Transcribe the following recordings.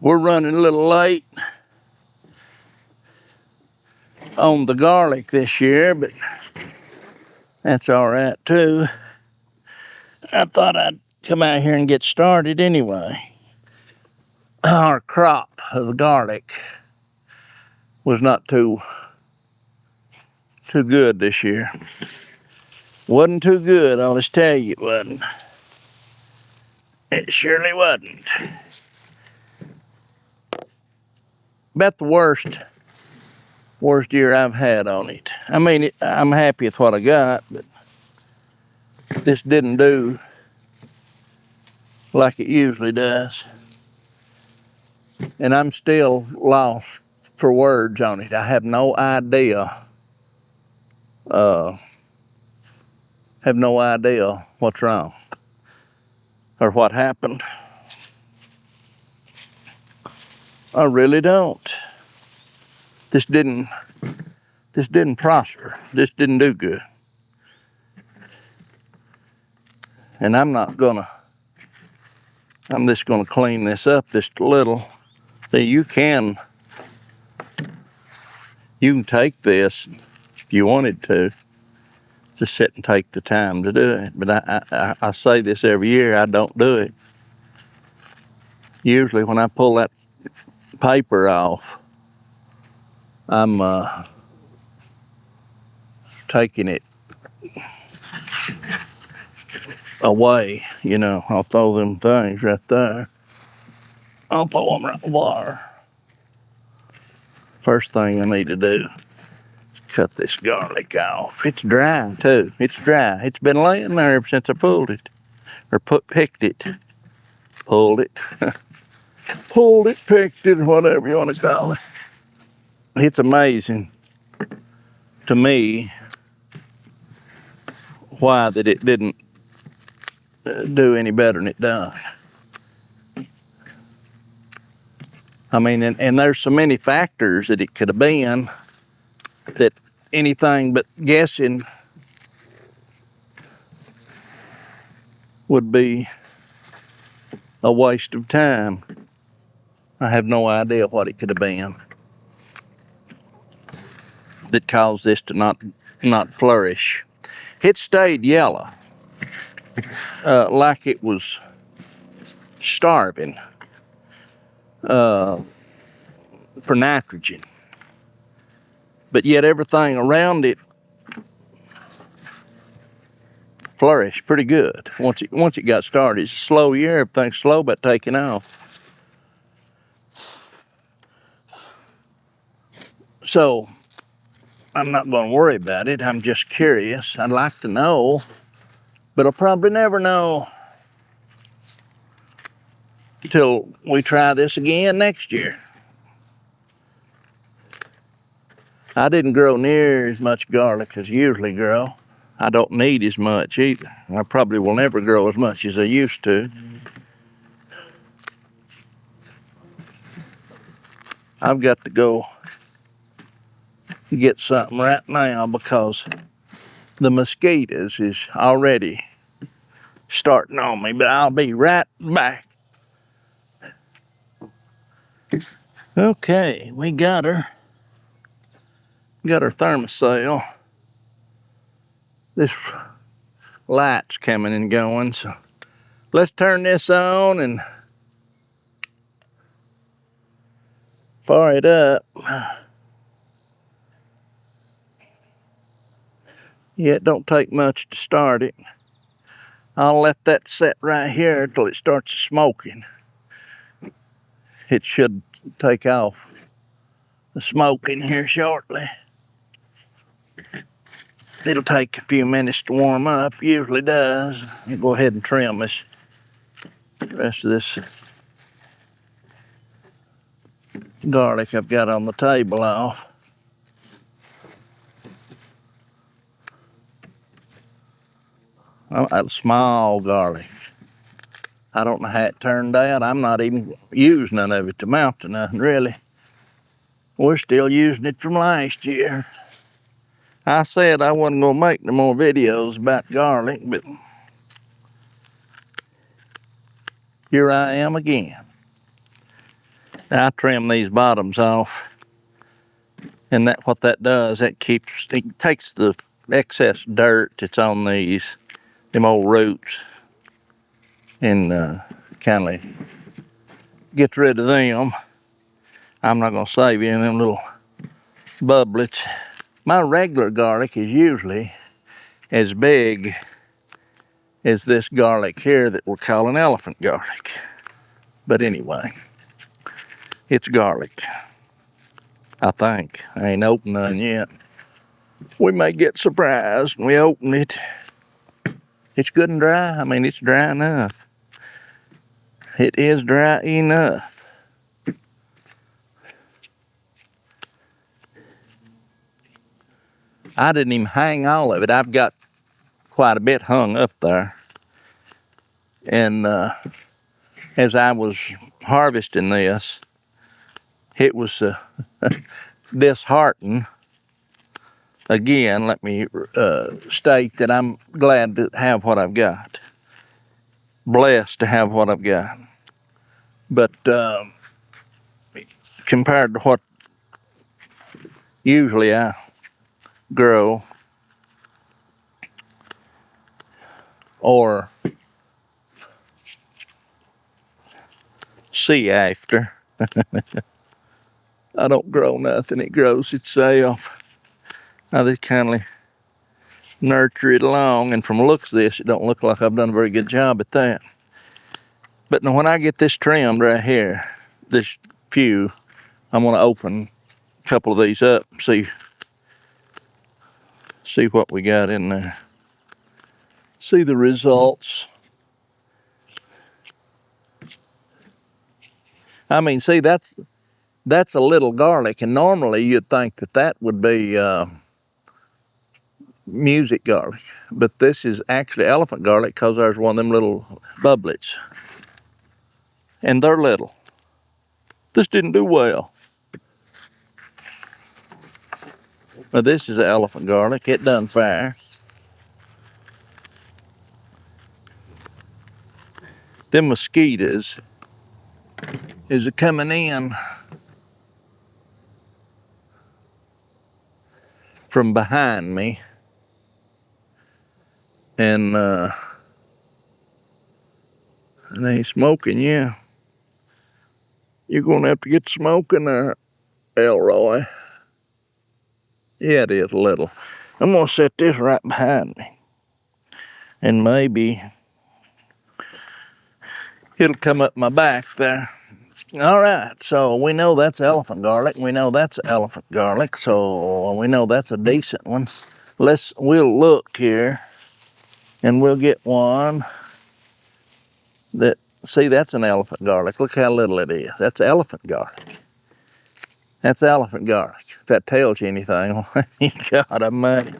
We're running a little late on the garlic this year, but that's all right too. I thought I'd come out here and get started anyway. Our crop of garlic was not too good this year. Wasn't too good, I'll just tell you it wasn't. It surely wasn't. About the worst year I've had on it. I mean, I'm happy with what I got, but this didn't do like it usually does. And I'm still lost for words on it. I have no idea. Have no idea what's wrong or what happened. I really don't. This didn't prosper. This didn't do good. And I'm just gonna clean this up just a little. See, you can take this if you wanted to. Just sit and take the time to do it. But I say this every year, I don't do it. Usually when I pull that paper off, I'm taking it away, you know. I'll throw them things right there. I'll throw them right there. First thing I need to do is cut this garlic off. It's dry too. It's dry. It's been laying there ever since I pulled it. Or picked it. Pulled it. Pulled it, picked it, whatever you want to call it. It's amazing to me why that it didn't do any better than it done. I mean, and there's so many factors that it could have been that anything but guessing would be a waste of time. I have no idea what it could have been that caused this to not flourish. It stayed yellow, like it was starving for nitrogen. But yet everything around it flourished pretty good. Once it got started, it's a slow year. Everything's slow but taking off. So I'm not going to worry about it. I'm just curious. I'd like to know, but I'll probably never know until we try this again next year. I didn't grow near as much garlic as I usually grow. I don't need as much either. I probably will never grow as much as I used to. I've got to go get something right now because the mosquitoes is already starting on me, but I'll be right back. Okay, we got her. Got our Thermacell. This light's coming and going, so let's turn this on and fire it up. Yeah, it don't take much to start it. I'll let that set right here till it starts smoking. It should take off the smoking here shortly. It'll take a few minutes to warm up, usually does. I'll go ahead and trim the rest of this garlic I've got on the table off. That's small garlic. I don't know how it turned out. I'm not even using none of it to mount to nothing, really. We're still using it from last year. I said I wasn't gonna make no more videos about garlic, but here I am again. I trim these bottoms off, and what that does, it takes the excess dirt that's on them old roots, and kind of gets rid of them. I'm not gonna save any of them little bubblets. My regular garlic is usually as big as this garlic here that we're calling elephant garlic. But anyway, it's garlic, I think. I ain't opened none yet. We may get surprised when we open it. It's good and dry. I mean, it's dry enough. It is dry enough. I didn't even hang all of it. I've got quite a bit hung up there. And as I was harvesting this, it was disheartening. Again, let me state that I'm glad to have what I've got. Blessed to have what I've got. But compared to what usually I grow or see after, I don't grow nothing. It grows itself. I just kind of nurture it along, and from the looks of this, it don't look like I've done a very good job at that. But now when I get this trimmed right here, this few, I'm gonna open a couple of these up, see what we got in there. See the results. I mean, see, that's a little garlic, and normally you'd think that would be music garlic, but this is actually elephant garlic because there's one of them little bubblets, and they're little. This didn't do well. Now this is elephant garlic. It done fire. Them mosquitoes is coming in from behind me, and they smoking. Yeah, you're gonna have to get smoking there, Elroy. Yeah, it is a little. I'm gonna set this right behind me, and maybe it'll come up my back there. All right, so we know that's elephant garlic. We know that's elephant garlic, so we know that's a decent one. We'll look here, and we'll get one that, see, that's an elephant garlic. Look how little it is. That's elephant garlic. That's elephant garlic. If that tells you anything, God almighty.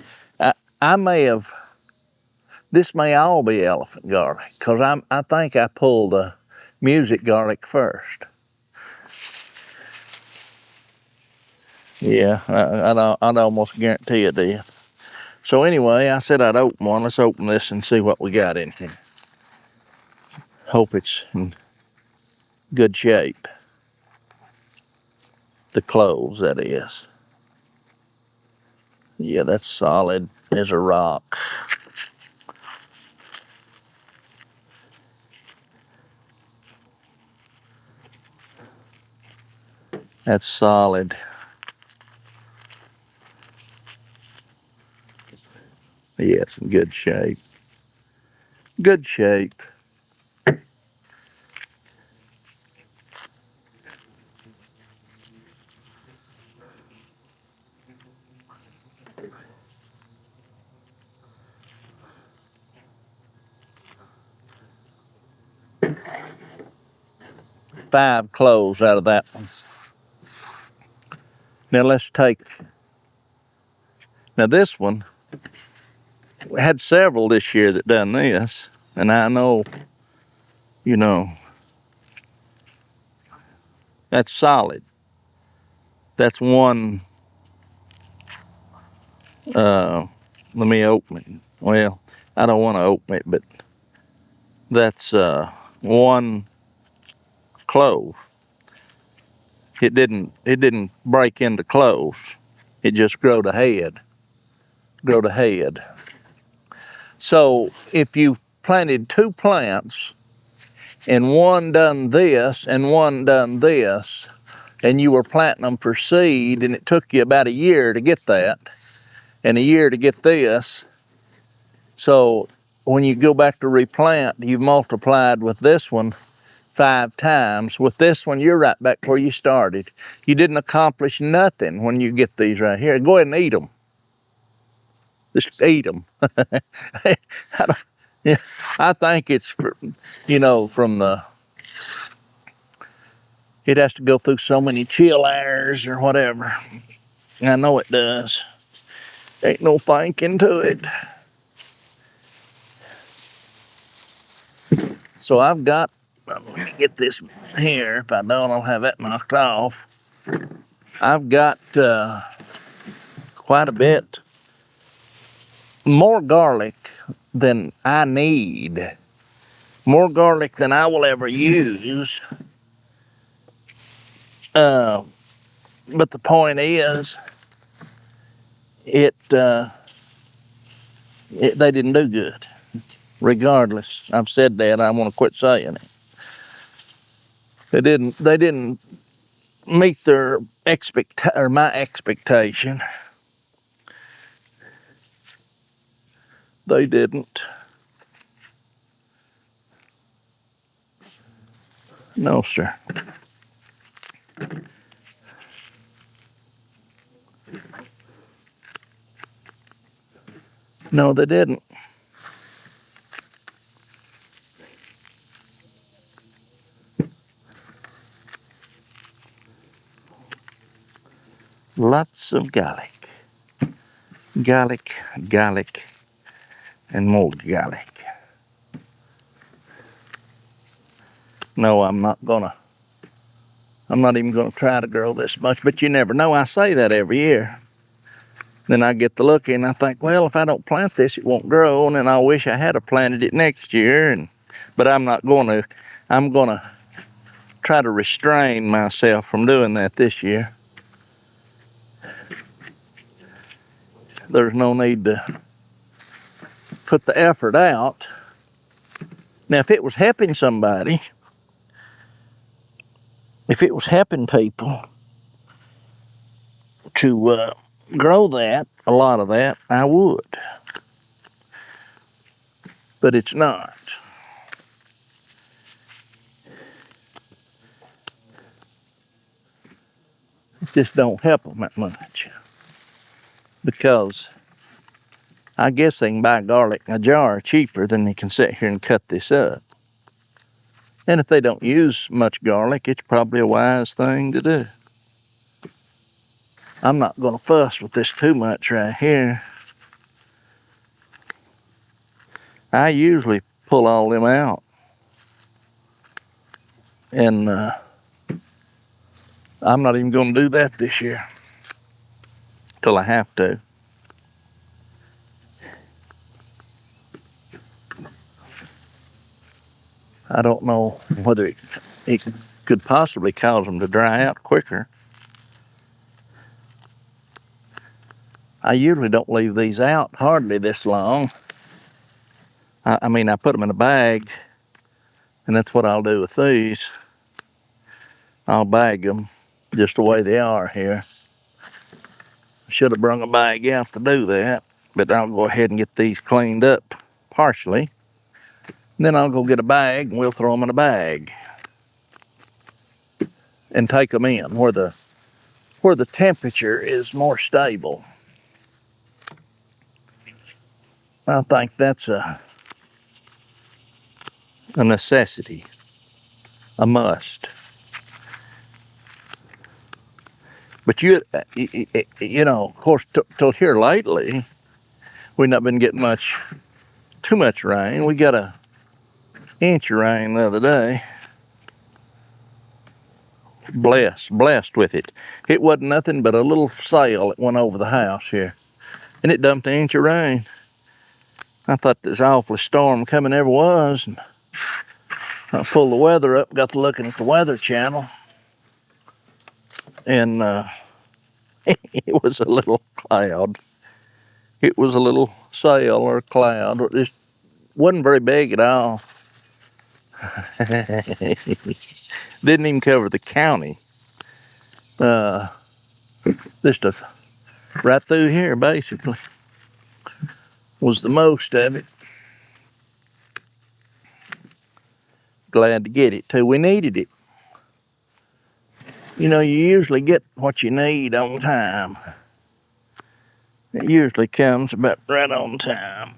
I may have, this may all be elephant garlic, because I think I pulled the music garlic first. Yeah, I'd almost guarantee it did. So anyway, I said I'd open one. Let's open this and see what we got in here. Hope it's in good shape. The cloves, that is. Yeah, that's solid as a rock. That's solid. Yeah, it's in good shape. Good shape. Five cloves out of that one. Now let's take, now this one, we had several this year that done this, and I know, you know, that's solid. That's one, let me open it. Well, I don't want to open it, but that's one clove. It didn't break into cloves. It just growed ahead. So if you planted two plants and one done this and one done this, and you were planting them for seed, and it took you about a year to get that, and a year to get this, so when you go back to replant, you've multiplied with this one 5 times. With this one, you're right back where you started. You didn't accomplish nothing when you get these right here. Go ahead and eat them. Just eat them. I think it's, from the, it has to go through so many chill airs or whatever. I know it does. Ain't no thinking to it. So I've got, let me get this here. If I don't, I'll have that knocked off. I've got quite a bit more garlic than I need. More garlic than I will ever use. But the point is, they didn't do good. Regardless, I've said that. I want to quit saying it. They didn't meet my expectation. They didn't. No, sir. No, they didn't. Lots of garlic. Garlic, garlic, and more garlic. No, I'm not even gonna try to grow this much, but you never know. I say that every year. Then I get to looking and I think, well, if I don't plant this, it won't grow, and then I wish I had planted it next year. But I'm not going to. I'm going to try to restrain myself from doing that this year. There's no need to put the effort out. Now, if it was helping somebody, if it was helping people to grow that, a lot of that, I would. But it's not. It just don't help them that much. Because I guess they can buy garlic in a jar cheaper than they can sit here and cut this up. And if they don't use much garlic, it's probably a wise thing to do. I'm not going to fuss with this too much right here. I usually pull all them out. And I'm not even going to do that this year. Till I have to. I don't know whether it could possibly cause them to dry out quicker. I usually don't leave these out hardly this long. I mean, I put them in a bag, and that's what I'll do with these. I'll bag them just the way they are here. I should have brung a bag out to do that, but I'll go ahead and get these cleaned up partially. Then I'll go get a bag, and we'll throw them in a bag and take them in where the temperature is more stable. I think that's a necessity, a must. But you know, of course, till here lately, we've not been getting too much rain. We got an inch of rain the other day. Blessed with it. It wasn't nothing but a little sail that went over the house here, and it dumped an inch of rain. I thought this awful storm coming ever was. And I pulled the weather up, got to looking at the Weather Channel. And it was a little cloud. It was a little sail or cloud. It just wasn't very big at all. Didn't even cover the county. Just right through here, basically, was the most of it. Glad to get it too. We needed it. You know, you usually get what you need on time. It usually comes about right on time.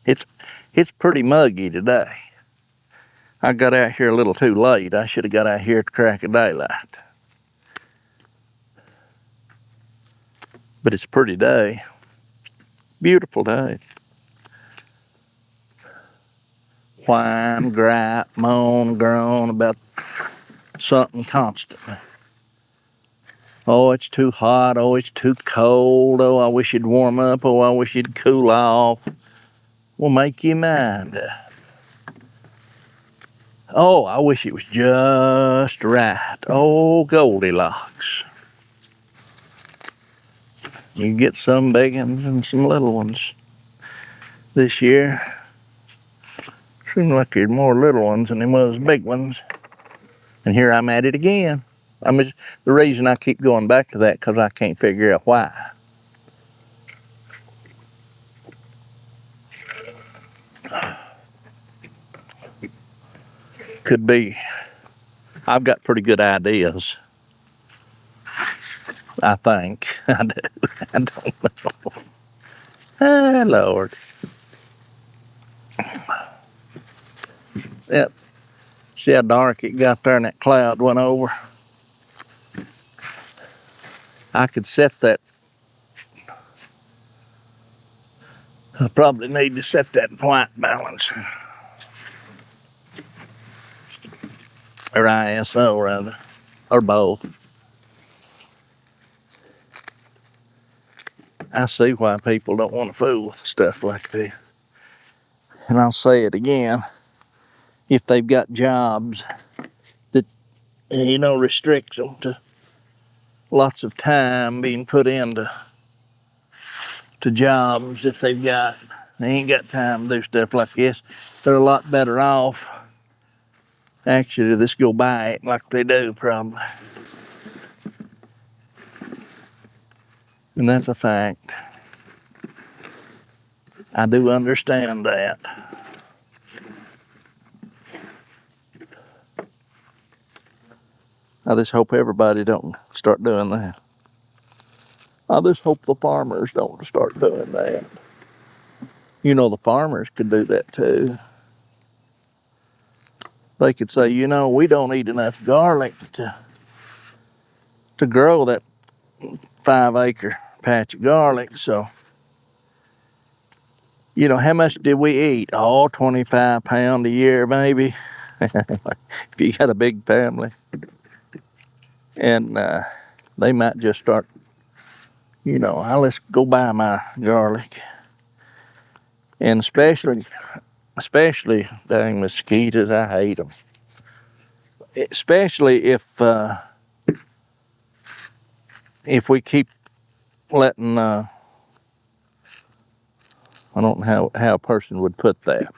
It's pretty muggy today. I got out here a little too late. I should have got out here at the crack of daylight. But it's a pretty day. Beautiful day. Whine, gripe, moan, groan about something constantly. Oh, it's too hot. Oh, it's too cold. Oh, I wish it'd warm up. Oh, I wish it'd cool off. Well, make your mind up. Oh, I wish it was just right. Oh, Goldilocks. You get some big ones and some little ones this year. Seems like there's more little ones than there was big ones. And here I'm at it again. The reason I keep going back to that because I can't figure out why. Could be. I've got pretty good ideas. I think. I do. I don't know. Ah, Lord. Yep. See how dark it got there and that cloud went over? I could set that. I probably need to set that white balance. Or ISO, rather. Or both. I see why people don't want to fool with stuff like this. And I'll say it again. If they've got jobs that, restricts them to lots of time being put into jobs that they've got, they ain't got time to do stuff like this. They're a lot better off actually to just go by it like they do, probably. And that's a fact. I do understand that. I just hope everybody don't start doing that. I just hope the farmers don't start doing that. You know, the farmers could do that too. They could say, we don't eat enough garlic to grow that 5-acre patch of garlic, so how much did we eat? Oh, 25 pounds a year, maybe. If you got a big family. And they might just start, let's go buy my garlic. And especially dang mosquitoes, I hate them. Especially if we keep letting, I don't know how a person would put that.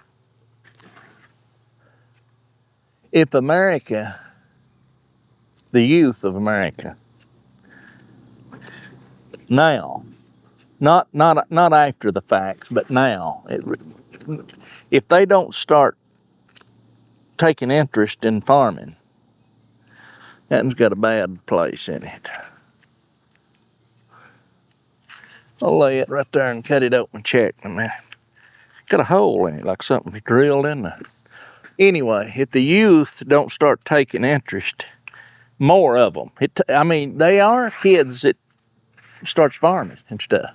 If America, the youth of America, now, not after the facts, but now, if they don't start taking interest in farming, that's got a bad place in it. I'll lay it right there and cut it open and check. Got a hole in it, like something drilled in there. Anyway, if the youth don't start taking interest, more of them. They are kids that starts farming and stuff.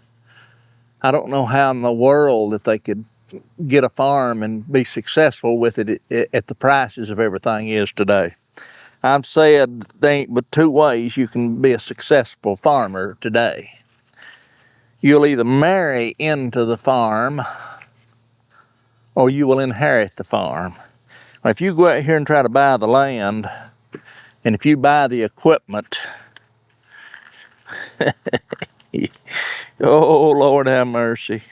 I don't know how in the world that they could get a farm and be successful with it at the prices of everything is today. I've said there ain't but two ways you can be a successful farmer today. You'll either marry into the farm or you will inherit the farm. If you go out here and try to buy the land And if you buy the equipment, oh Lord have mercy,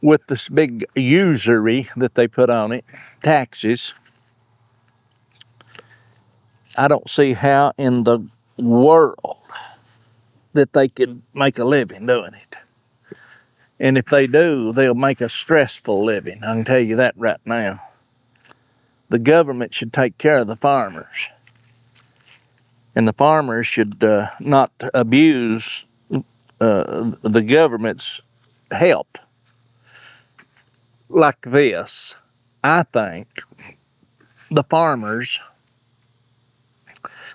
with this big usury that they put on it, taxes, I don't see how in the world that they could make a living doing it. And if they do, they'll make a stressful living. I can tell you that right now. The government should take care of the farmers. And the farmers should not abuse the government's help like this. I think the farmers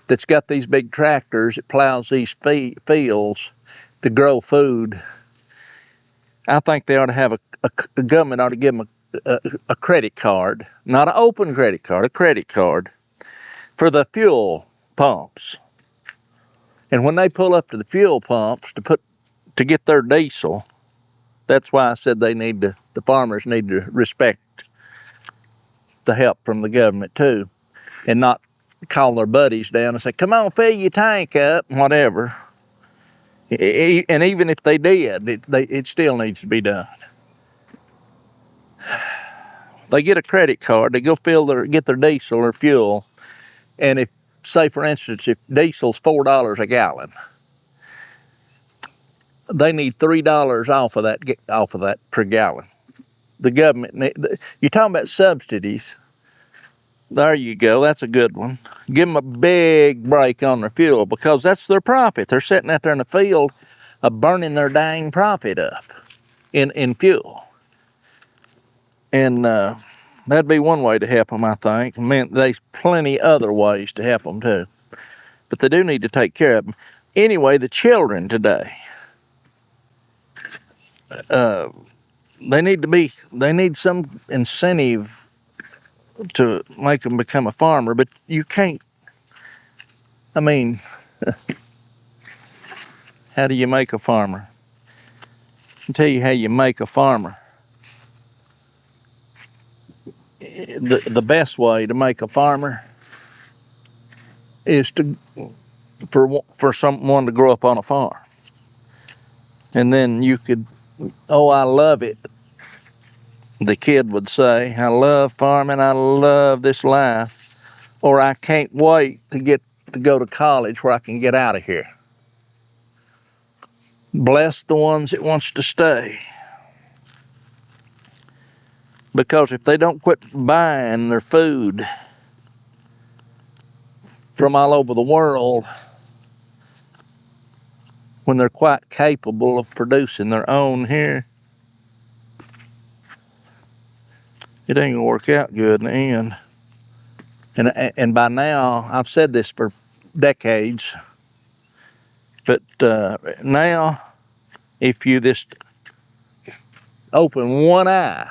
that's got these big tractors that plows these fields to grow food, I think they ought to have the government ought to give them a credit card, not an open credit card, a credit card for the fuel pumps. And when they pull up to the fuel pumps to get their diesel, that's why I said the farmers need to respect the help from the government too, and not call their buddies down and say, come on, fill your tank up, whatever. And even if they did, it still needs to be done. They get a credit card, they go get their diesel or fuel, and if, say for instance, if diesel's $4 a gallon, they need $3 off of that per gallon. The government, you're talking about subsidies. There you go, that's a good one. Give them a big break on their fuel, because that's their profit. They're sitting out there in the field burning their dang profit up in fuel. And that'd be one way to help them, I think. I mean, there's plenty other ways to help them too. But they do need to take care of them. Anyway, the children today, they need some incentive to make them become a farmer, but you can't, I mean, how do you make a farmer? I can tell you how you make a farmer. The best way to make a farmer is for someone to grow up on a farm. And then you could, oh, I love it. The kid would say, I love farming, I love this life, or I can't wait to go to college where I can get out of here. Bless the ones that wants to stay. Because if they don't quit buying their food from all over the world, when they're quite capable of producing their own here, it ain't gonna work out good in the end. And by now, I've said this for decades, but now, if you just open one eye,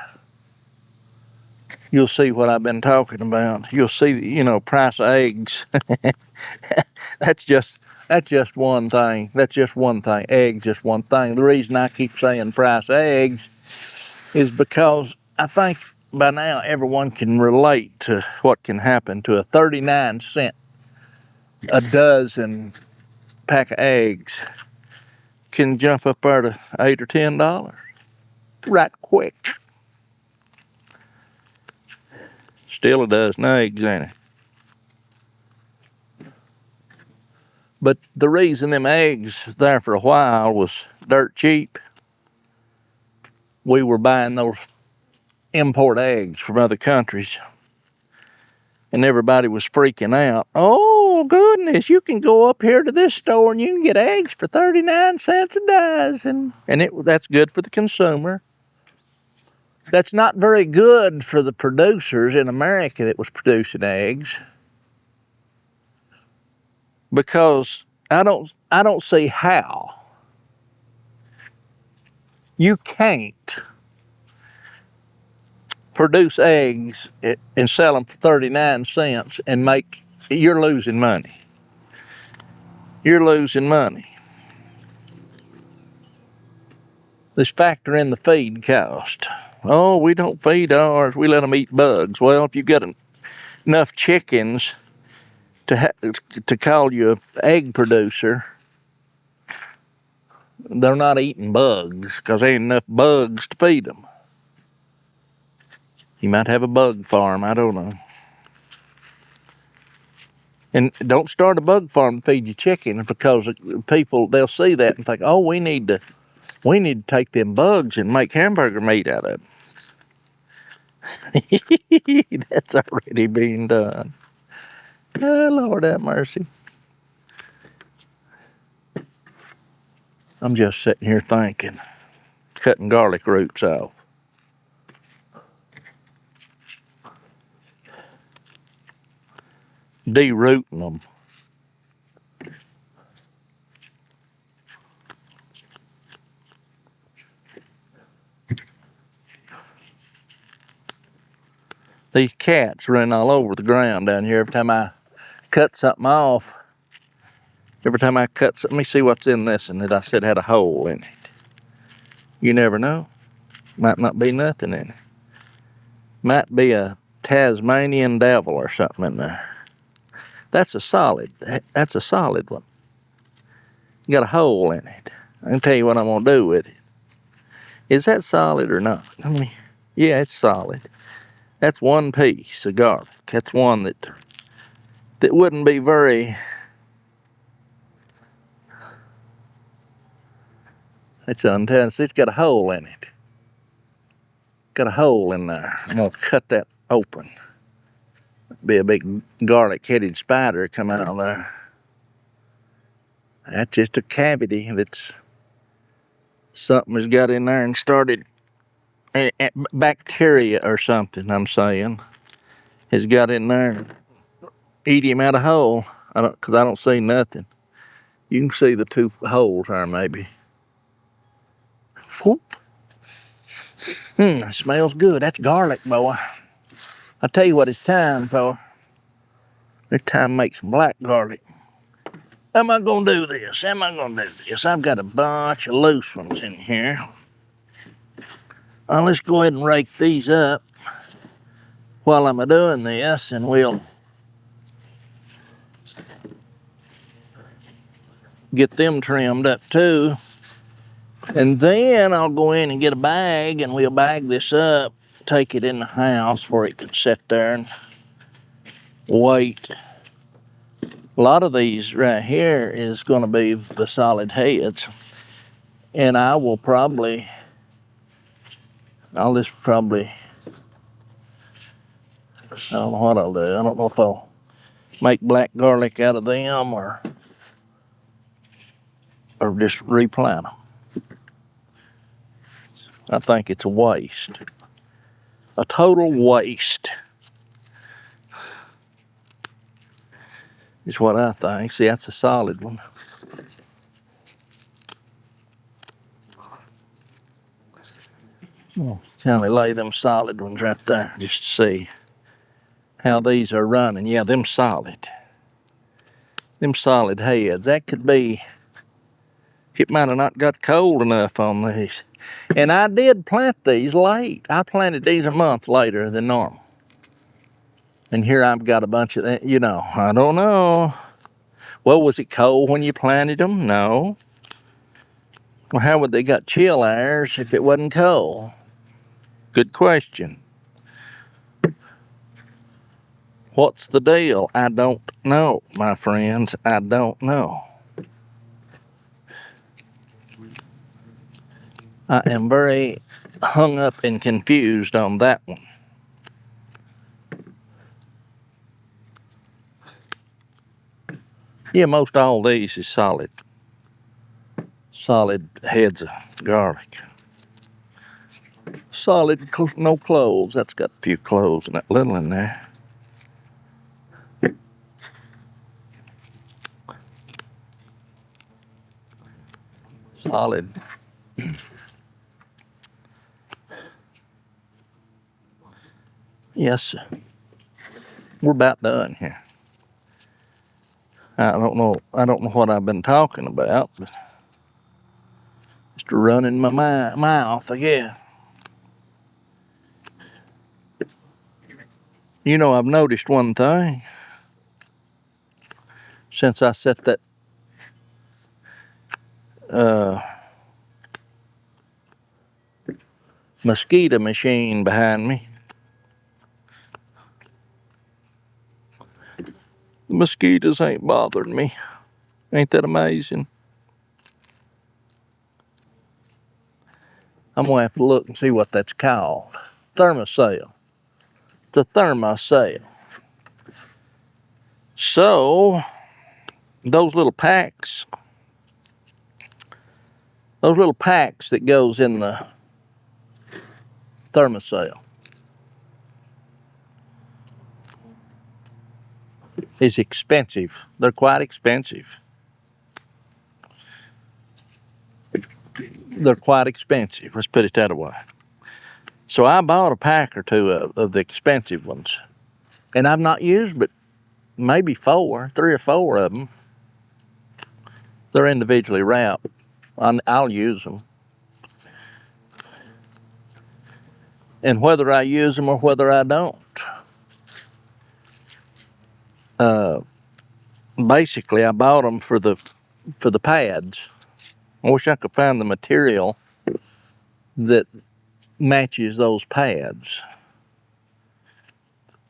you'll see what I've been talking about. You'll see, price of eggs. That's just one thing. That's just one thing. Eggs, just one thing. The reason I keep saying price of eggs is because I think by now everyone can relate to what can happen to a 39-cent a dozen pack of eggs can jump up there to $8 or $10 right quick. Still a dozen eggs, ain't it? But the reason them eggs there for a while was dirt cheap. We were buying those import eggs from other countries, and everybody was freaking out. Oh goodness, you can go up here to this store and you can get eggs for 39 cents a dozen. And that's good for the consumer. That's not very good for the producers in America that was producing eggs, because I don't see how you can't produce eggs and sell them for 39 cents and you're losing money. You're losing money. Let's factor in the feed cost. Oh, we don't feed ours, we let them eat bugs. Well, if you've got enough chickens to call you an egg producer, they're not eating bugs because there ain't enough bugs to feed them. You might have a bug farm, I don't know. And don't start a bug farm to feed your chickens, because people, they'll see that and think, oh, we need to take them bugs and make hamburger meat out of them. That's already being done. Oh, Lord have mercy. I'm just sitting here thinking, cutting garlic roots off. De-rooting them. These cats run all over the ground down here every time I cut something off. Every time I cut something, let me see what's in this, and that I said had a hole in it. You never know. Might not be nothing in it. Might be a Tasmanian devil or something in there. That's a solid one. Got a hole in it. I can tell you what I'm gonna do with it. Is that solid or not? Yeah, it's solid. That's one piece of garlic. That's one that wouldn't be very. It's untested. It's got a hole in it. Got a hole in there. I'm gonna cut that open. Be a big garlic-headed spider come out of there. That's just a cavity that's something has got in there and started. Bacteria or something, I'm saying, has got in there and eat him out of hole. Because I don't see nothing. You can see the two holes there, maybe. Whoop. It smells good. That's garlic, boy. I tell you what it's time for. It's time to make some black garlic. Am I gonna do this? I've got a bunch of loose ones in here. Let's go ahead and rake these up while I'm doing this, and we'll get them trimmed up too. And then I'll go in and get a bag, and we'll bag this up, take it in the house where it can sit there and wait. A lot of these right here is going to be the solid heads. And I'll just probably, I don't know what I'll do. I don't know if I'll make black garlic out of them or just replant them. I think it's a waste. A total waste is what I think. See, that's a solid one. Kind of lay them solid ones right there just to see how these are running. Yeah, them solid. Them solid heads. That could be, it might have not got cold enough on these. And I did plant these late. I planted these a month later than normal. And here I've got a bunch of, I don't know. Well, was it cold when you planted them? No. Well, how would they got chill airs if it wasn't cold? Good question. What's the deal? I don't know, my friends. I don't know. I am very hung up and confused on that one. Yeah, most all these is solid heads of garlic. Solid, no cloves. That's got a few cloves and that little in there. Solid. Yes, sir. We're about done here. I don't know what I've been talking about, but just running my mouth, I guess. I've noticed one thing. since I set that mosquito machine behind me. The mosquitoes ain't bothering me. Ain't that amazing? I'm gonna have to look and see what that's called. Thermacell. It's a Thermacell. So, those little packs that goes in the Thermacell is expensive. They're quite expensive. They're quite expensive. Let's put it that way. So I bought a pack or two of the expensive ones. And I've not used but maybe 3 or 4 of them. They're individually wrapped. I'll use them. And whether I use them or whether I don't, basically I bought them for the pads. I wish I could find the material that matches those pads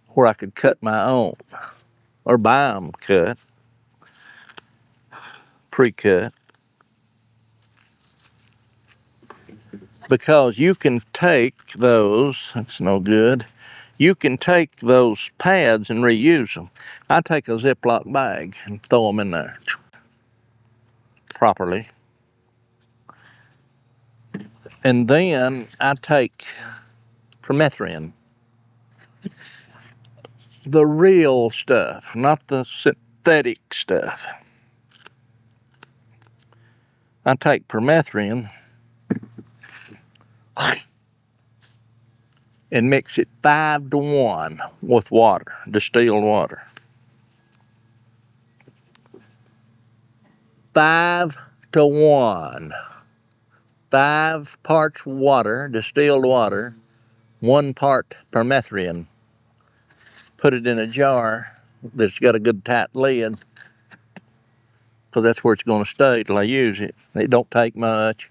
where I could cut my own or buy them cut, pre-cut. Because you can take those, that's no good, you can take those pads and reuse them. I take a Ziploc bag and throw them in there properly. And then I take permethrin, the real stuff, not the synthetic stuff. I take permethrin and mix it 5 to 1 with water, distilled water. 5 to 1. 5 parts water, distilled water, 1 part permethrin. Put it in a jar that's got a good tight lid, because that's where it's going to stay till I use it. It don't take much.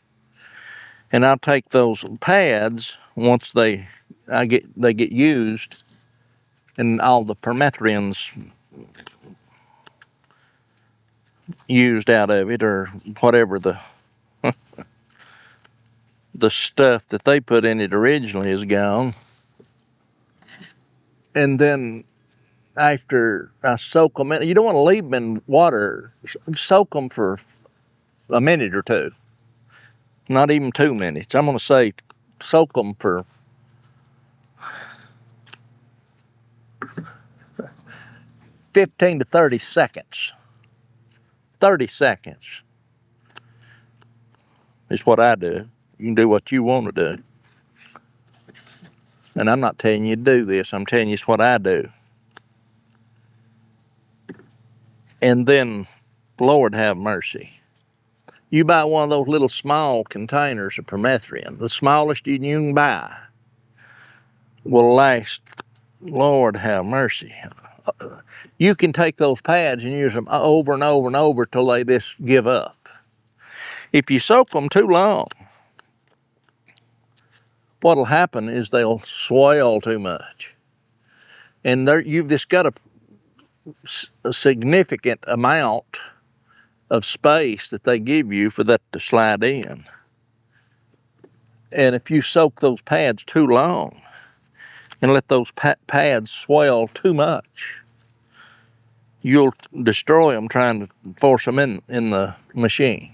And I'll take those pads once they get used, and all the permethrin's used out of it, or whatever the the stuff that they put in it originally is gone. And then after I soak them in, you don't want to leave them in water. Soak them for a minute or 2. Not even 2 minutes. I'm going to say soak them for 15 to 30 seconds. 30 seconds is what I do. You can do what you want to do. And I'm not telling you to do this. I'm telling you it's what I do. And then, Lord have mercy, you buy one of those little small containers of permethrin, the smallest you can buy, will last, Lord have mercy. You can take those pads and use them over and over and over till they just give up. If you soak them too long, what'll happen is they'll swell too much. And you've just got a significant amount of space that they give you for that to slide in. And if you soak those pads too long and let those pads swell too much, you'll destroy them trying to force them in the machine.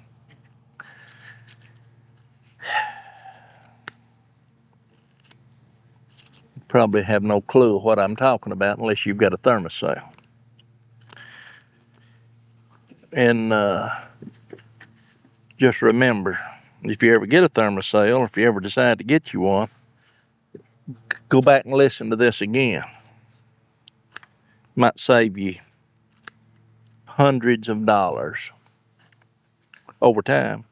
Probably have no clue what I'm talking about unless you've got a Thermacell. And just remember, if you ever get a Thermacell, if you ever decide to get you one, go back and listen to this again. Might save you hundreds of dollars over time.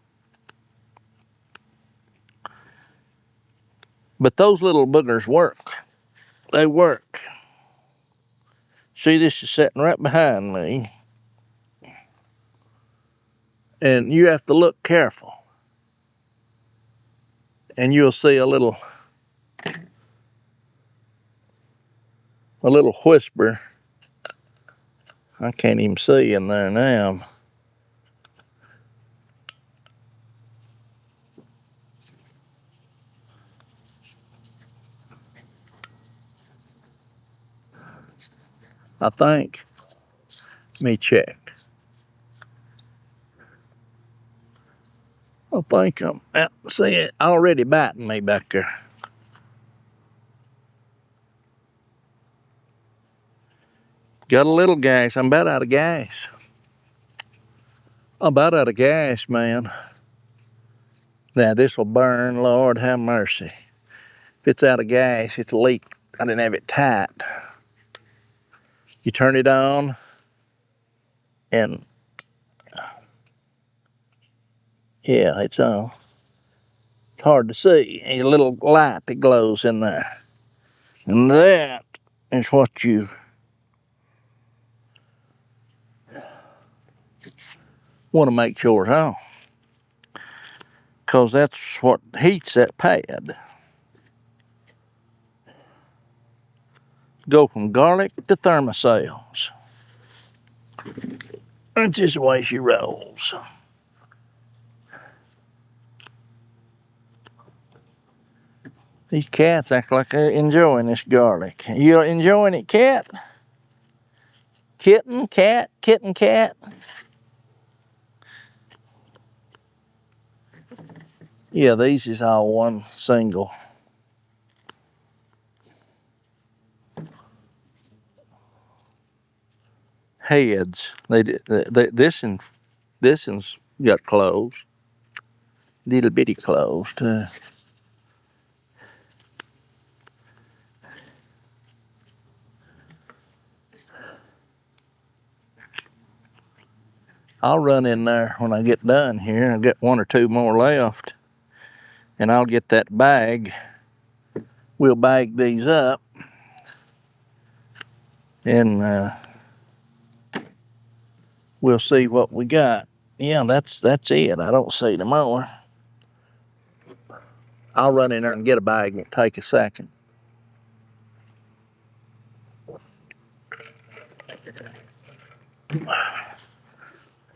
But those little boogers work. They work. See, this is sitting right behind me. And you have to look careful. And you'll see a little whisper. I can't even see in there now. I think. Let me check. I think I'm see it already biting me back there. Got a little gas. I'm about out of gas. I'm about out of gas, man. Now this will burn, Lord have mercy. If it's out of gas, it's a leak. I didn't have it tight. You turn it on, and yeah, it's on. It's hard to see. A little light that glows in there. And that is what you want to make sure it's on. Because that's what heats that pad. Go from garlic to Thermacells. That's just the way she rolls. These cats act like they're enjoying this garlic. You enjoying it, cat? Kitten, cat, kitten, cat? Yeah, these is all one single. Heads. This one's got cloves. Little bitty cloves too. I'll run in there when I get done here. I've got one or two more left. And I'll get that bag. We'll bag these up. And we'll see what we got. Yeah, that's it. I don't see no more. I'll run in there and get a bag. It'll take a second.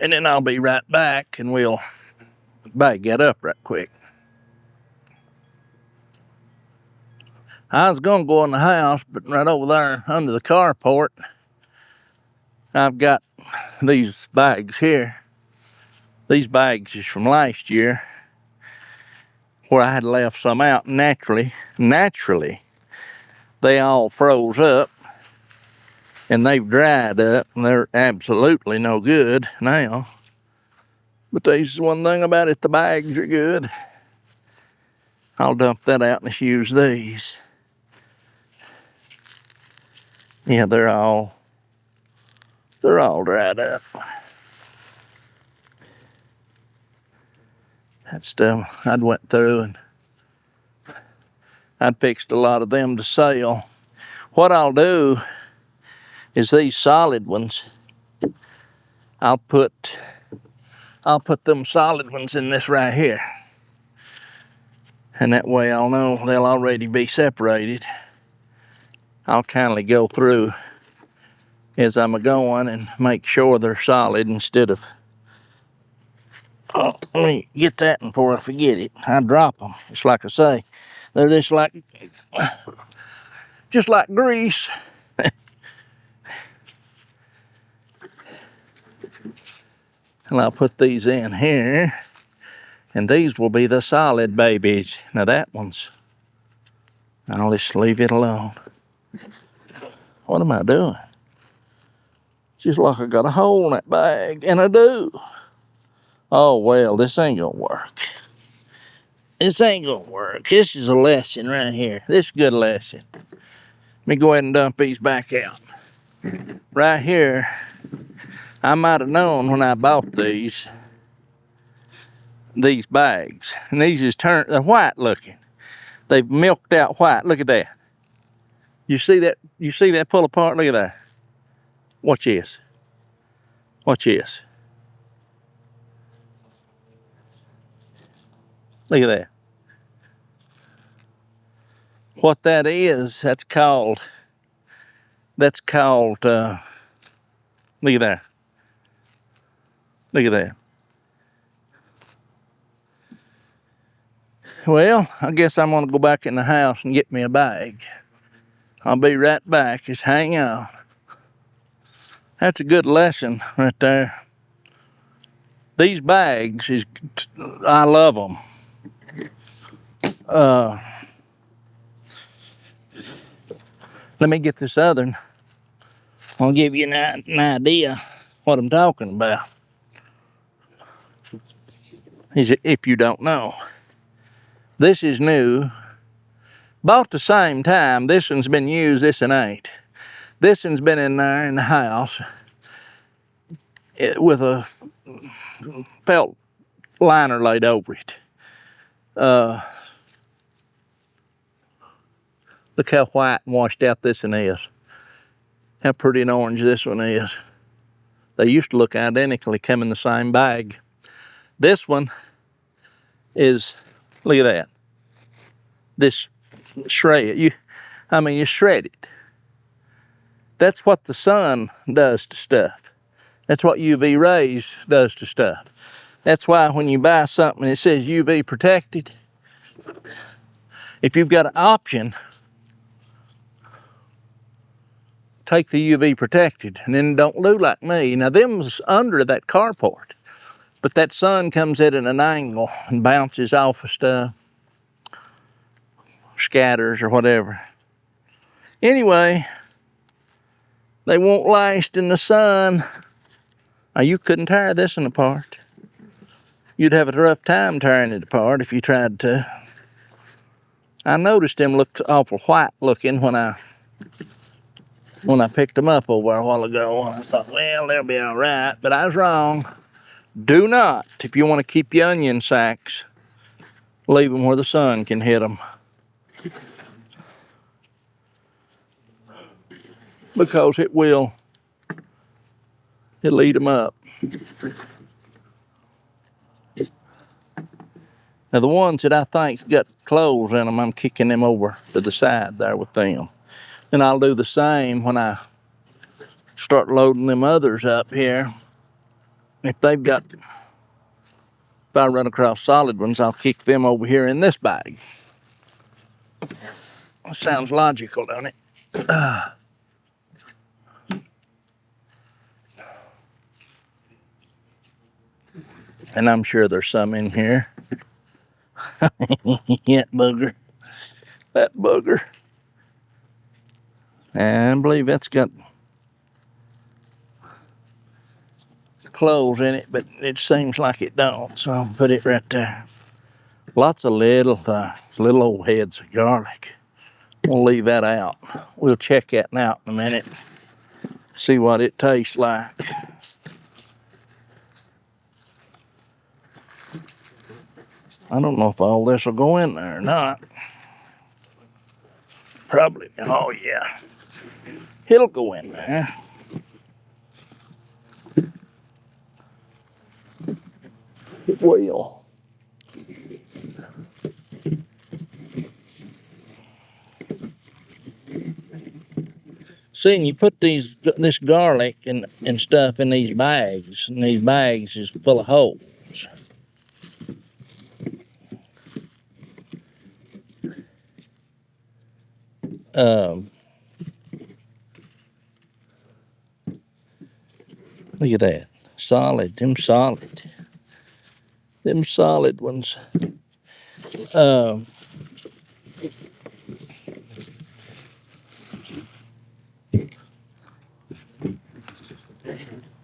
And then I'll be right back and we'll bag it up right quick. I was gonna go in the house, but right over there under the carport, I've got these bags here. These bags is from last year where I had left some out naturally, they all froze up and they've dried up and they're absolutely no good now. But there's one thing about it, the bags are good. I'll dump that out and just use these. Yeah, they're all dried up. That stuff I'd went through and I'd fixed a lot of them to sell. What I'll do is these solid ones, I'll put them solid ones in this right here. And that way I'll know they'll already be separated. I'll kindly go through as I'm going and make sure they're solid instead of, oh, let me get that before I forget it. I drop them. It's like I say, they're just like grease. And I'll put these in here. And these will be the solid babies. Now that one's, I'll just leave it alone. What am I doing? Just like I got a hole in that bag, and I do. Oh, well, this ain't gonna work. This ain't gonna work. This is a lesson right here. This is a good lesson. Let me go ahead and dump these back out. Right here, I might have known when I bought these bags. And these is they're white looking. They've milked out white. Look at that. You see that? You see that pull apart? Look at that. Watch this. Watch this. Look at that. What that is, that's called, look at there. Look at that. Well, I guess I'm gonna go back in the house and get me a bag. I'll be right back. Just hang on. That's a good lesson right there. These bags I love them. Let me get this other one. I'll give you an idea what I'm talking about. If you don't know, this is new. Bought the same time. This one's been used. This one ain't. This one's been in there in the house with a felt liner laid over it. Look how white and washed out this one is. How pretty and orange this one is. They used to look identically, come in the same bag. This one is, look at that. This shred, you shred it. That's what the sun does to stuff. That's what UV rays does to stuff. That's why when you buy something and it says UV protected, if you've got an option, take the UV protected and then don't do like me. Now them's under that carport, but that sun comes at an angle and bounces off of stuff, scatters or whatever. Anyway, they won't last in the sun. Now you couldn't tear this one apart. You'd have a rough time tearing it apart if you tried to. I noticed them looked awful white looking when I picked them up over a while ago. I thought, well, they'll be all right, but I was wrong. Do not, if you want to keep your onion sacks, leave them where the sun can hit them. Because it'll eat them up. Now the ones that I think's got cloves in them, I'm kicking them over to the side there with them. And I'll do the same when I start loading them others up here. If I run across solid ones, I'll kick them over here in this bag. Sounds logical, doesn't it? And I'm sure there's some in here. That booger. And I believe that's got cloves in it, but it seems like it don't, so I'll put it right there. Lots of little old heads of garlic. We'll leave that out. We'll check that out in a minute. See what it tastes like. I don't know if all this will go in there or not. Probably, oh yeah. It'll go in there. It will. See, and you put this garlic and stuff in these bags, and these bags is full of holes. Look at that. Solid, them solid ones. And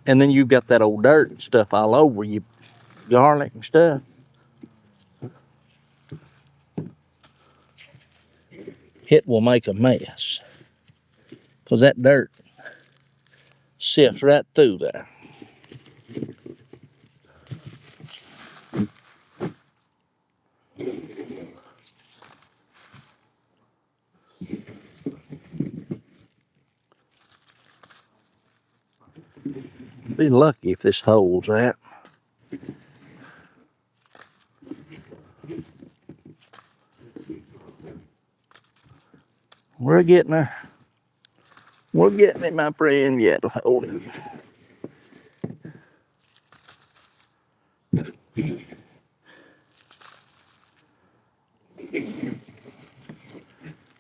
then you've got that old dirt and stuff all over you, garlic and stuff. It will make a mess, because that dirt sifts right through there. Be lucky if this holds that. We're getting her. We're getting it, my friend. Yeah, hold it.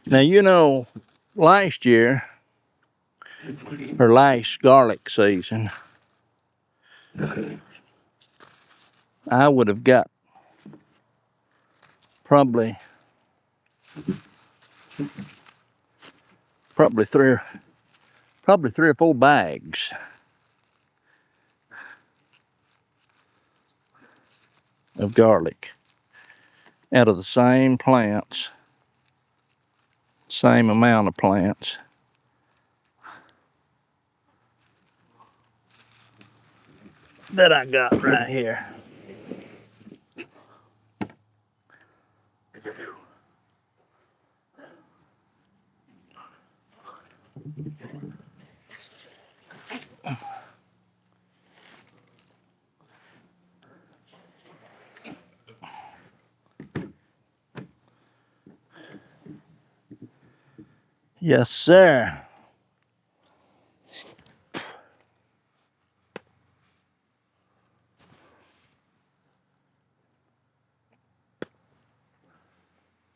Now, you know, last year, or last garlic season, I would have got probably three or four bags of garlic out of the same plants, same amount of plants. That I got right here. Yes, sir.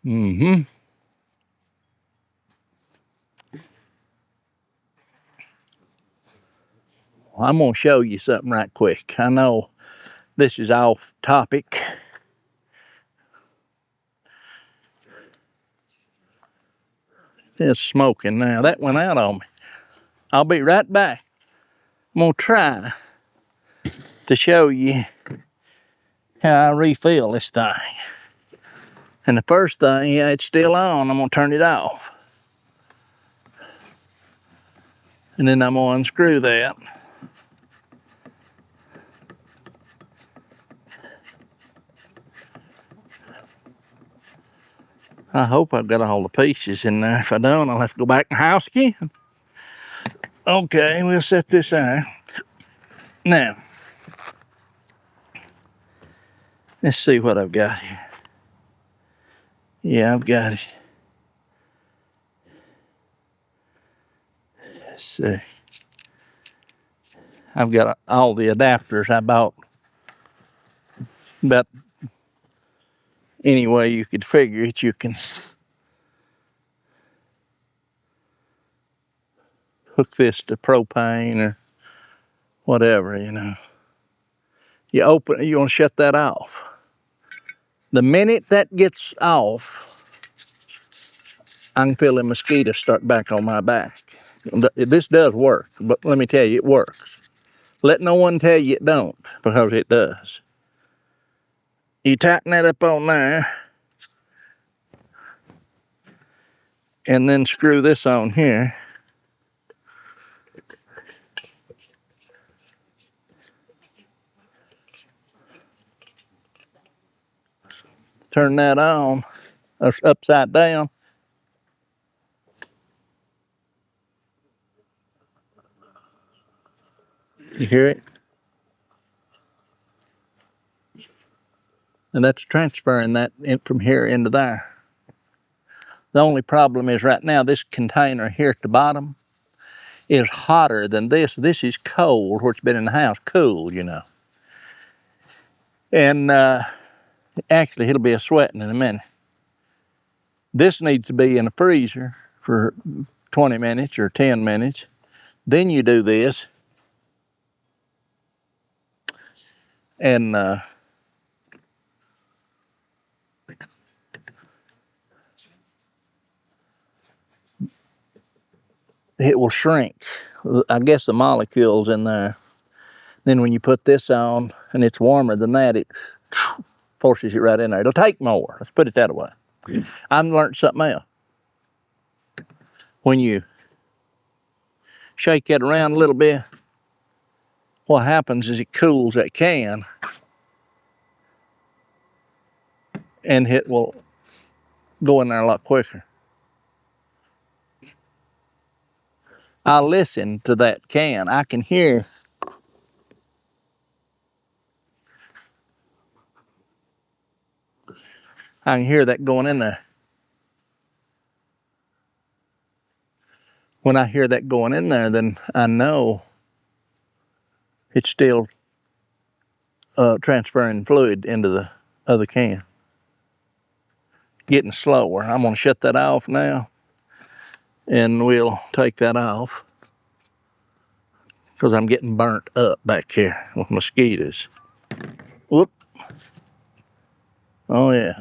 Mm-hmm. I'm gonna show you something right quick. I know this is off topic. It's smoking now. That went out on me. I'll be right back. I'm gonna try to show you how I refill this thing. And the first thing, yeah, it's still on. I'm gonna turn it off. And then I'm gonna unscrew that. I hope I've got all the pieces in there. If I don't, I'll have to go back in the house again. Okay, we'll set this out. Now, let's see what I've got here. Yeah, I've got it. Let's see. I've got all the adapters I bought. But any way you could figure it, you can hook this to propane or whatever, you know. You open it, you want to shut that off. The minute that gets off, I can feel the mosquitoes start back on my back. This does work, but let me tell you, it works. Let no one tell you it don't, because it does. You tighten that up on there, and then screw this on here. Turn that on, upside down. You hear it? And that's transferring that from here into there. The only problem is right now, this container here at the bottom is hotter than this. This is cold, where it's been in the house, cool, you know. And actually, it'll be a sweating in a minute. This needs to be in a freezer for 20 minutes or 10 minutes. Then you do this, and it will shrink. I guess the molecules in there. Then when you put this on, and it's warmer than that, it forces it right in there. It'll take more. Let's put it that way. I've learned something else. When you shake it around a little bit, what happens is it cools that can, and it will go in there a lot quicker. I listen to that can. I can hear that going in there. when I hear that going in there, then I know it's still transferring fluid into the other can. Getting slower. I'm gonna shut that off now, and we'll take that off because I'm getting burnt up back here with mosquitoes. Whoop. Oh yeah.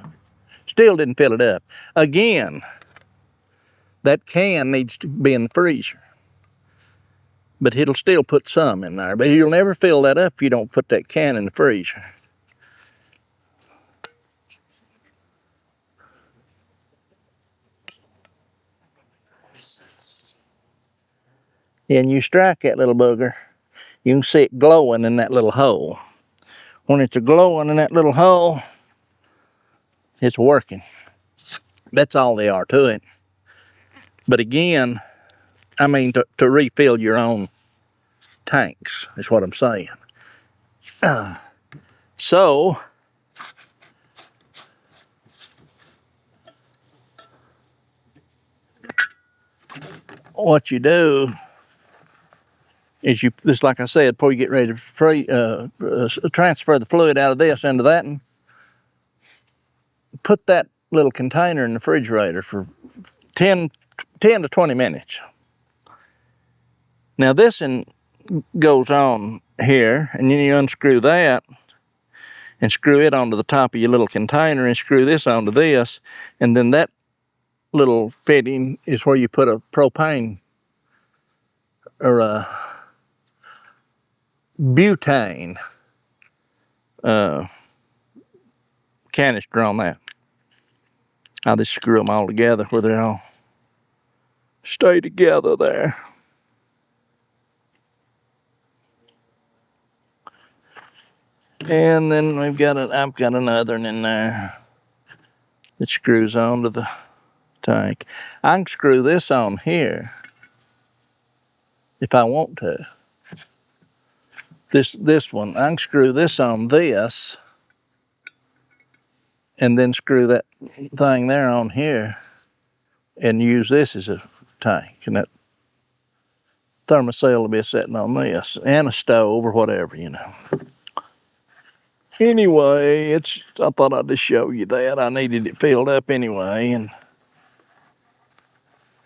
Still didn't fill it up. Again, that can needs to be in the freezer. But it'll still put some in there. But you'll never fill that up if you don't put that can in the freezer. And you strike that little booger, you can see it glowing in that little hole. When it's glowing in that little hole, it's working. That's all they are to it. But again, I mean to refill your own tanks is what I'm saying. So what you do is you, just like I said, before you get ready to transfer the fluid out of this into that, and put that little container in the refrigerator for 10 to 20 minutes. Now this goes on here, and then you unscrew that and screw it onto the top of your little container and screw this onto this, and then that little fitting is where you put a propane or a butane canister on that. I just screw them all together where they all stay together there. And then I've got another one in there that screws onto the tank. I can screw this on here if I want to. This one, I can screw this on this and then screw that thing there on here and use this as a tank. And that Thermacell will be sitting on this, and a stove or whatever, you know. Anyway, I thought I'd just show you that. I needed it filled up anyway, and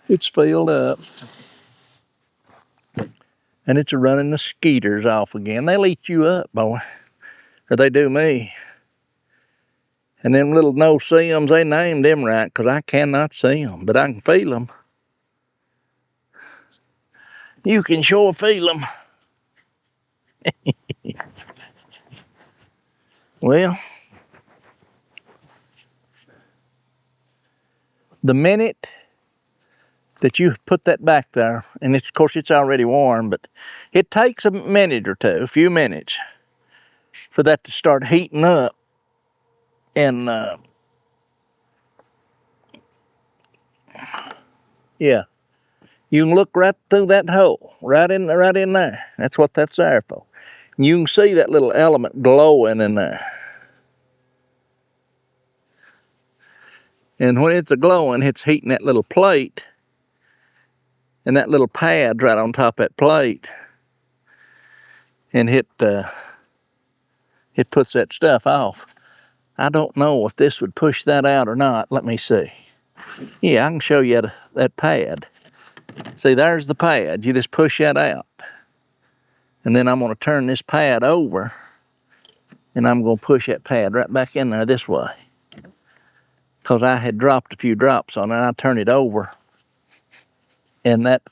it's filled up. And it's running the skeeters off again. They'll eat you up, boy. Or they do me. And them little no-see-ums, they named them right, because I cannot see them, but I can feel them. You can sure feel them. Well, the minute that you put that back there, and of course it's already warm, but it takes a minute or two, a few minutes, for that to start heating up. And yeah, you can look right through that hole, right in there. That's what that's there for. You can see that little element glowing in there. And when it's glowing, it's heating that little plate, and that little pad's right on top of that plate, and it puts that stuff off. I don't know if this would push that out or not. Let me see. Yeah, I can show you that pad. See, there's the pad. You just push that out. And then I'm going to turn this pad over, and I'm going to push that pad right back in there this way. Because I had dropped a few drops on it, and I turn it over, and that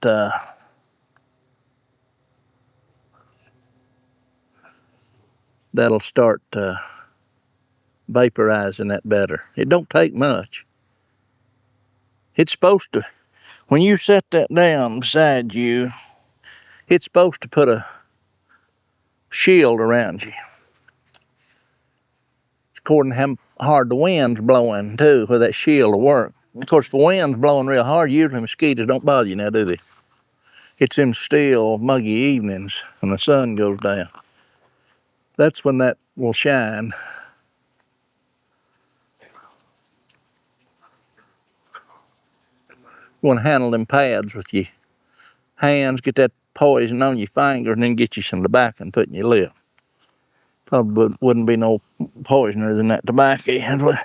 that'll start vaporizing that better. It don't take much. It's supposed to, when you set that down beside you, it's supposed to put a shield around you. According to how hard the wind's blowing too, where that shield will work. Of course, if the wind's blowing real hard, usually mosquitoes don't bother you now, do they? It's them still, muggy evenings when the sun goes down. That's when that will shine. You want to handle them pads with your hands, get that poison on your finger, and then get you some tobacco and put in your lip. Probably wouldn't be no poisoner than that tobacco.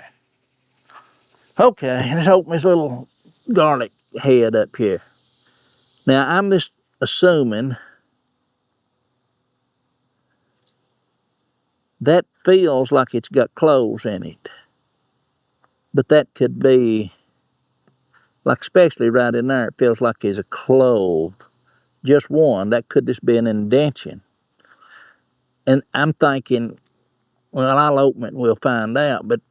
Okay, let's open this little garlic head up here. Now, I'm just assuming that feels like it's got cloves in it. But that could be, like especially right in there, it feels like there's a clove. Just one. That could just be an indentation. And I'm thinking, well, I'll open it and we'll find out. But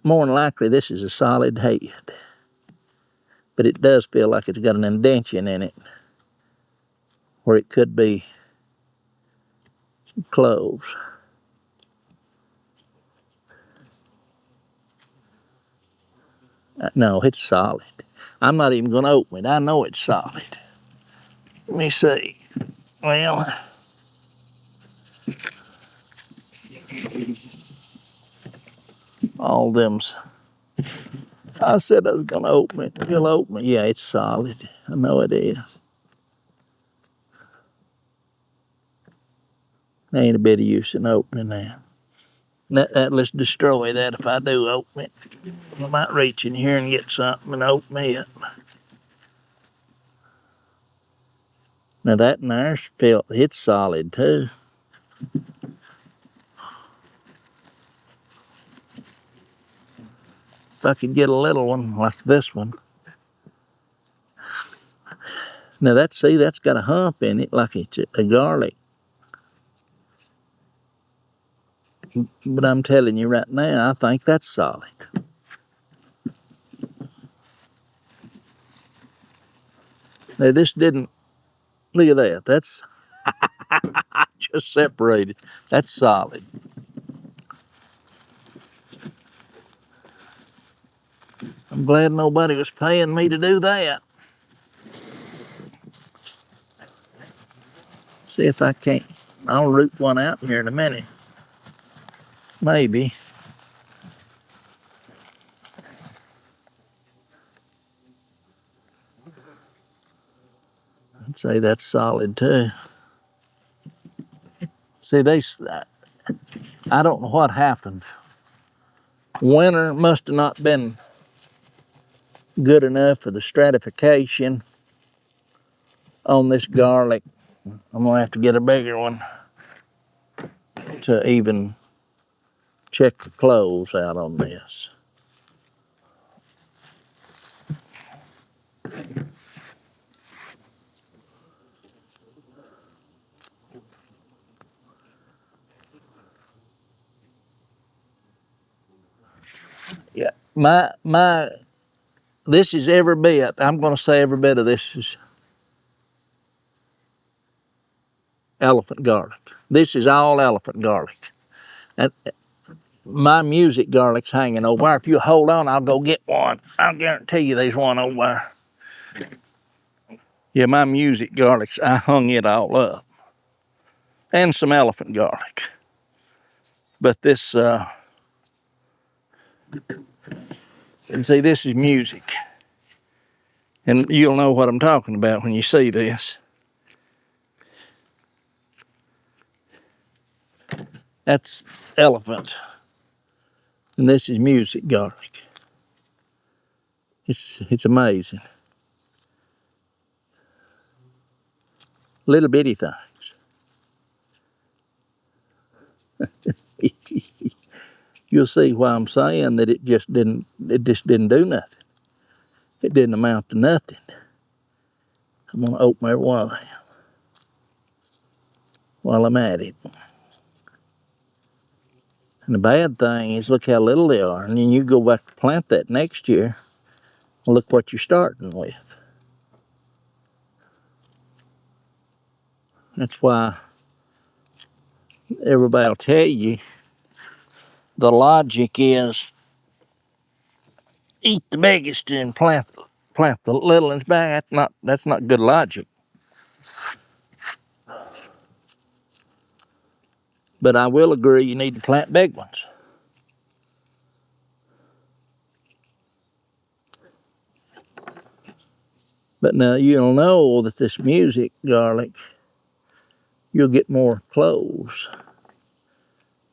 more than likely, this is a solid head. But it does feel like it's got an indentation in it where it could be cloves. No, it's solid. I'm not even going to open it. I know it's solid. Let me see. Well, all them's. I said I was going to open it. You'll open it. Yeah, it's solid. I know it is. There ain't a bit of use in opening that. Let's destroy that if I do open it. I might reach in here and get something and open it. Now that in there's it's solid too. If I could get a little one like this one. Now that's got a hump in it like it's a garlic. But I'm telling you right now, I think that's solid. Now this didn't, look at that. That's just separated. That's solid. I'm glad nobody was paying me to do that. See if I can't. I'll root one out here in a minute. Maybe. I'd say that's solid too. See, I don't know what happened. Winter must have not been good enough for the stratification on this garlic. I'm gonna have to get a bigger one to even check the cloves out on this. Yeah, this is every bit. I'm gonna say every bit of this is elephant garlic. This is all elephant garlic. And my music garlic's hanging over there. If you hold on, I'll go get one. I'll guarantee you there's one over there. Yeah, my music garlics, I hung it all up. And some elephant garlic. But this, and see, this is music. And you'll know what I'm talking about when you see this. That's elephant. And this is music garlic. It's amazing. Little bitty things. You'll see why I'm saying that it just didn't do nothing. It didn't amount to nothing. I'm gonna open every one of them while I'm at it. And the bad thing is, look how little they are. And then you go back to plant that next year, and look what you're starting with. That's why everybody will tell you the logic is eat the biggest and plant the little ones back. That's not good logic. But I will agree you need to plant big ones. But now you'll know that this music garlic, you'll get more cloves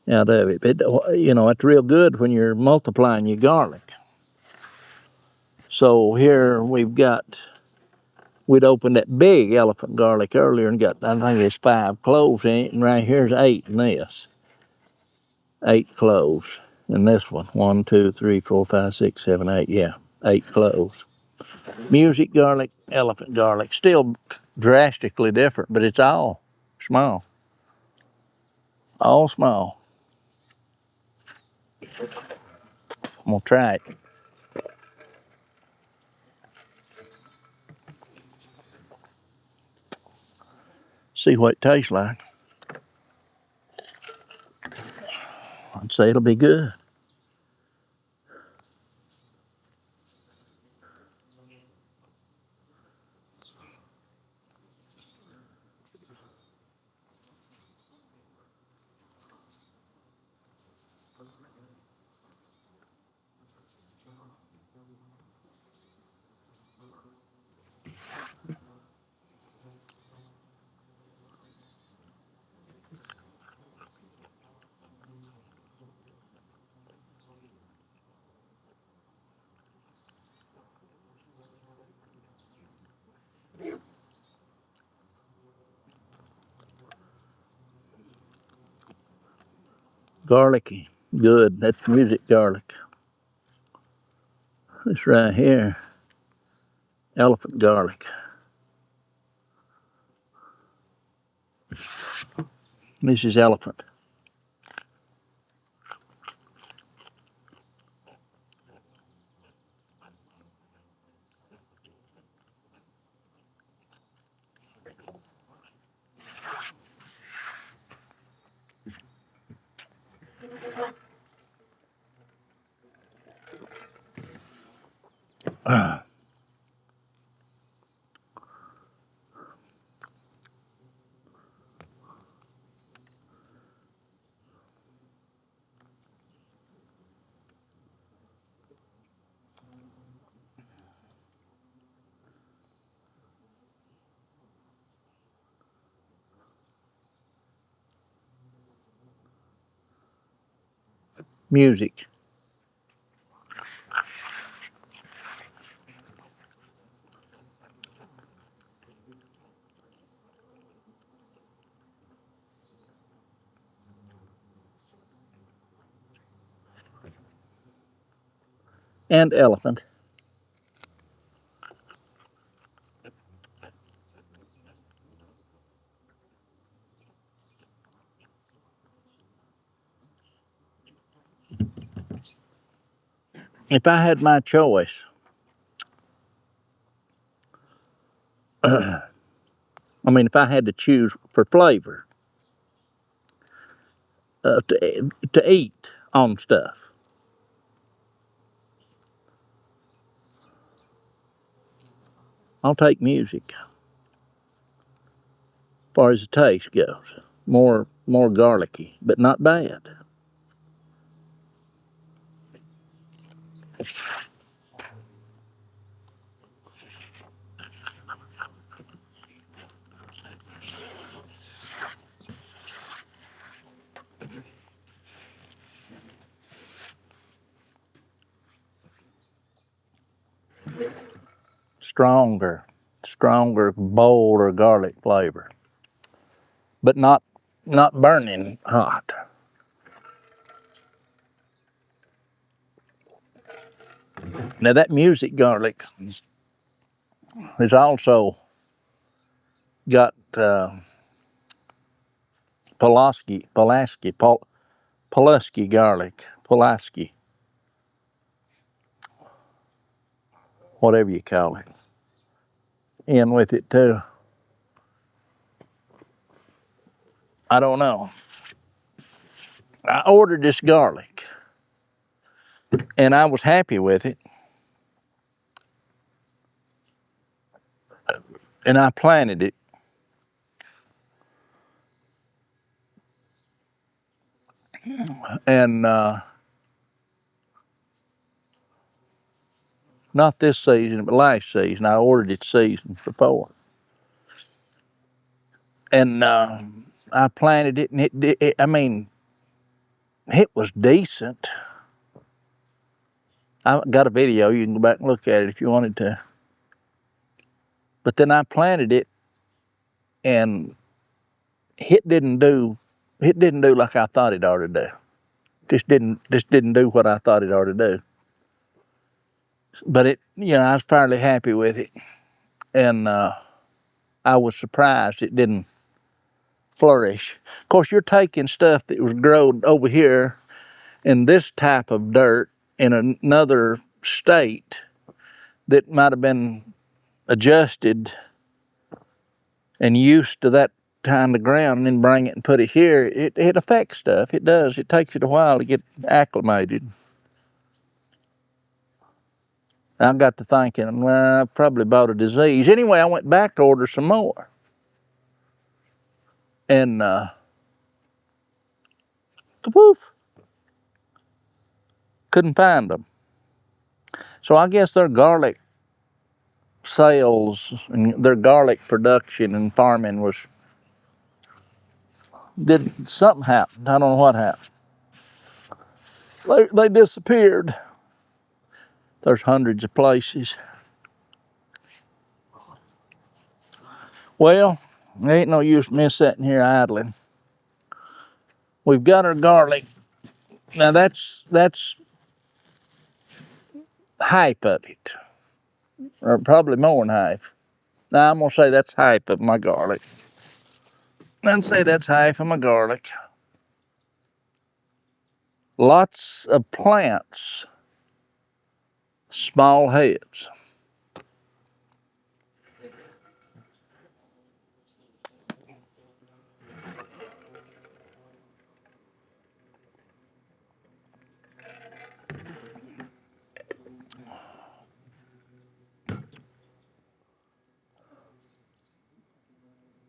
out of it. It's real good when you're multiplying your garlic. So here we'd opened that big elephant garlic earlier and got, I think it's 5 cloves in it, and right here's 8 in this. 8 cloves in this one. 1, 2, 3, 4, 5, 6, 7, 8. Yeah, 8 cloves. Music garlic, elephant garlic, still drastically different, but it's all small. All small. I'm gonna try it. See what it tastes like. I'd say it'll be good. Garlicky, good. That's music garlic. This right here, elephant garlic. This is elephant. Music. And elephant. If I had my choice, if I had to choose for flavor to eat on stuff, I'll take music. As far as the taste goes, more garlicky, but not bad. Stronger, bolder garlic flavor, but not burning hot. Now that music garlic has also got Pulaski garlic, Pulaski, whatever you call it, in with it too. I don't know. I ordered this garlic and I was happy with it. And I planted it. And Not this season, but last season. I ordered it seasons before. And I planted it, and it was decent. I got a video. You can go back and look at it if you wanted to. But then I planted it, and it didn't do like I thought it ought to do. Just didn't do what I thought it ought to do. But I was fairly happy with it, and I was surprised it didn't flourish. Of course, you're taking stuff that was grown over here in this type of dirt in another state that might have been adjusted and used to that kind of ground, and then bring it and put it here. It affects stuff. It does. It takes it a while to get acclimated. I got to thinking, well, I probably bought a disease. Anyway, I went back to order some more. And kapoof, couldn't find them. So I guess their garlic sales and their garlic production and farming something happened. I don't know what happened. They disappeared. There's hundreds of places. Well, there ain't no use me sitting here idling. We've got our garlic. Now that's half of it, or probably more than half. Now I'm gonna say that's half of my garlic. I'd say that's half of my garlic. Lots of plants, small heads.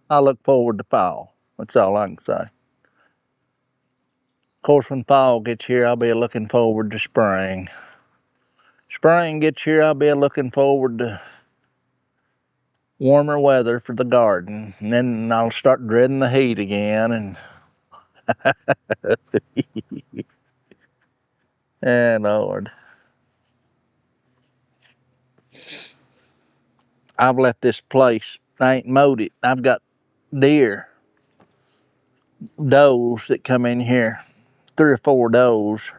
I look forward to fall. That's all I can say. Of course, when fall gets here, I'll be looking forward to spring. Spring gets here, I'll be looking forward to warmer weather for the garden. And then I'll start dreading the heat again. And Lord. I've left this place. I ain't mowed it. I've got deer, does that come in here. 3 or 4 does.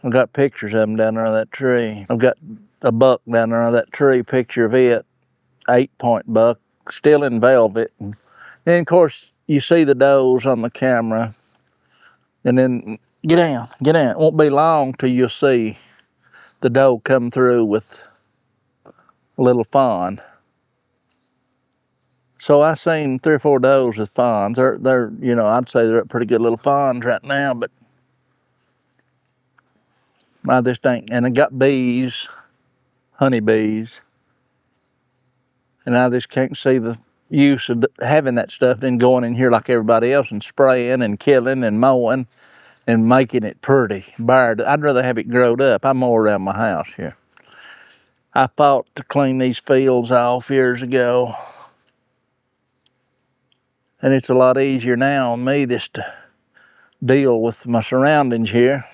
I've got pictures of them down there on that tree. I've got a buck down there on that tree, picture of it. 8-point buck, still in velvet. And then, of course, you see the does on the camera. And then, get down. It won't be long till you'll see the doe come through with a little fawn. So I seen 3 or 4 does with fawns. They're I'd say they're pretty good little fawns right now, but I just ain't. And I got bees, honeybees, and I just can't see the use of having that stuff then going in here like everybody else and spraying and killing and mowing and making it pretty. I'd rather have it growed up. I mow around my house here. I fought to clean these fields off years ago. And it's a lot easier now on me just to deal with my surroundings here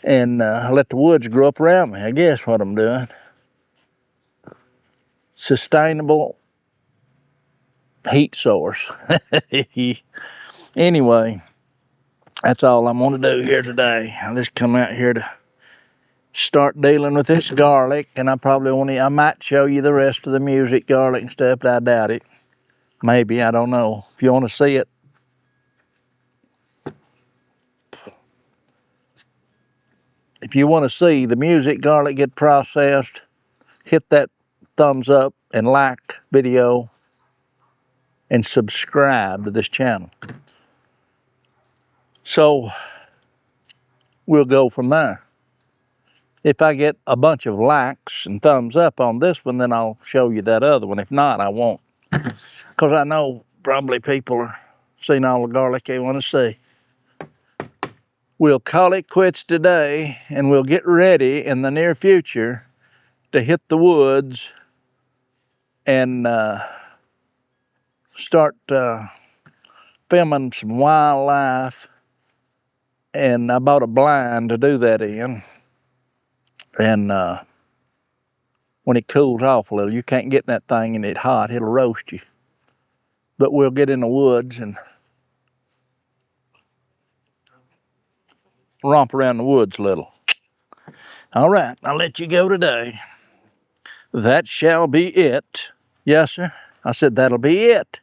and let the woods grow up around me. I guess what I'm doing. Sustainable heat source. Anyway, that's all I'm going to do here today. I just come out here to start dealing with this garlic, and I might show you the rest of the music garlic and stuff, but I doubt it. Maybe, I don't know. If you want to see it, if you want to see the music garlic get processed, hit that thumbs up and like video and subscribe to this channel. So we'll go from there. If I get a bunch of likes and thumbs up on this one, then I'll show you that other one. If not, I won't. Because I know probably people are seeing all the garlic they want to see. we'll call it quits today, and we'll get ready in the near future to hit the woods and start filming some wildlife. And I bought a blind to do that in. And when it cools off a little, you can't get in that thing and it's hot, it'll roast you. But we'll get in the woods and romp around the woods a little. All right, I'll let you go today. That shall be it. Yes, sir. I said that'll be it.